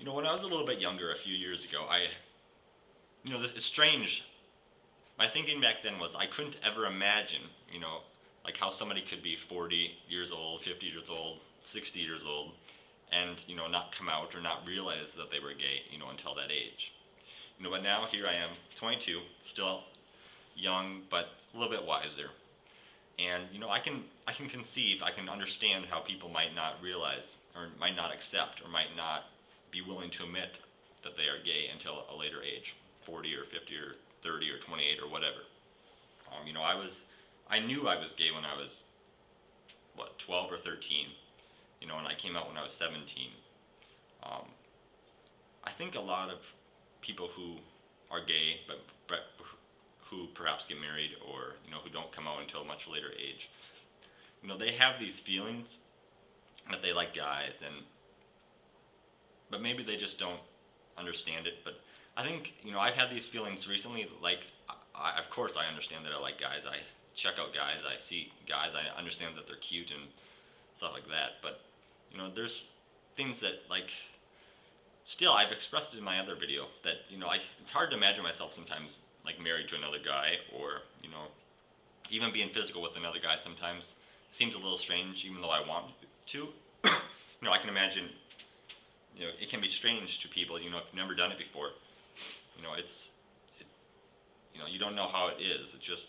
When I was a little bit younger, a few years ago, this it's strange. My thinking back then was I couldn't ever imagine, like how somebody could be 40 years old, 50 years old, 60 years old, and not come out or not realize that they were gay, until that age. But now here I am, 22, still young, but a little bit wiser. And I can conceive, I can understand how people might not realize or might not accept or might not be willing to admit that they are gay until a later age, 40 or 50 or 30 or 28 or whatever. I knew I was gay when I was 12 or 13, and I came out when I was 17. Um, I think a lot of people who are gay but who perhaps get married or who don't come out until a much later age, they have these feelings that they like guys, but maybe they just don't understand it. But I think I've had these feelings recently. Like, of course I understand that I like guys. I check out guys. I see guys. I understand that they're cute and stuff like that. But there's things that, like, still I've expressed it in my other video that it's hard to imagine myself sometimes like married to another guy, or even being physical with another guy sometimes seems a little strange, even though I want to. I can imagine it can be strange to people if you've never done it before. You don't know how it is. It's just,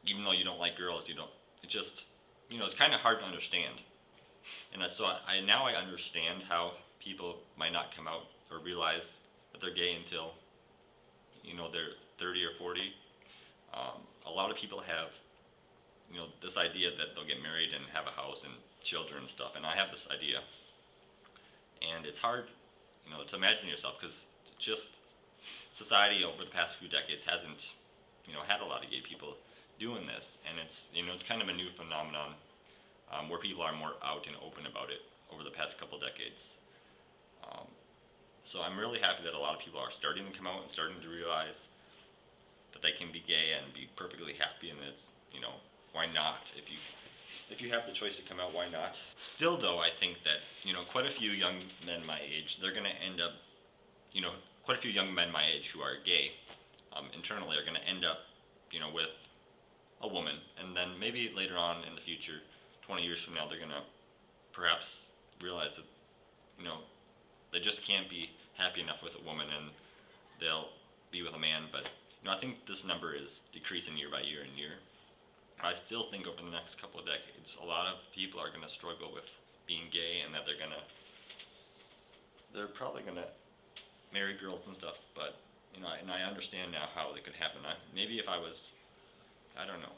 even though you don't like girls, it's kind of hard to understand. And so now I understand how people might not come out or realize that they're gay until they're 30 or 40. A lot of people have this idea that they'll get married and have a house and children and stuff, and I have this idea, and it's hard to imagine yourself, because just society over the past few decades hasn't had a lot of gay people doing this, and it's kind of a new phenomenon, where people are more out and open about it over the past couple decades. So I'm really happy that a lot of people are starting to come out and starting to realize that they can be gay and be perfectly happy, and it's why not? If you have the choice to come out, why not? Still, though, I think that quite a few young men my age, they're going to end up, quite a few young men my age who are gay, internally, are going to end up with a woman, and then maybe later on in the future, 20 years from now, they're going to perhaps realize that they just can't be happy enough with a woman, and they'll be with a man. But I think this number is decreasing year by year and year. I still think over the next couple of decades, a lot of people are going to struggle with being gay, and that they're probably going to marry girls and stuff. But and I understand now how it could happen. Maybe if I was, I don't know,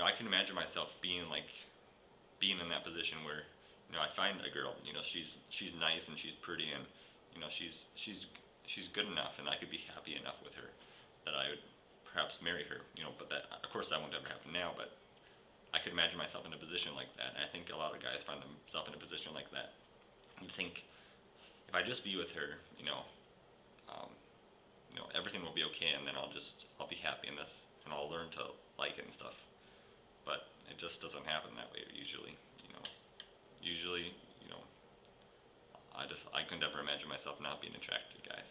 I can imagine myself being in that position where I find a girl, she's nice and she's pretty, and she's good enough, and I could be happy enough with her that I would perhaps marry her. But that, of course, that won't ever happen now. But I could imagine myself in a position like that, and I think a lot of guys find themselves in a position like that and think, if I just be with her, everything will be okay, and then I'll be happy in this, and I'll learn to like it and stuff. But it just doesn't happen that way usually. Usually, I couldn't ever imagine myself not being attracted to guys.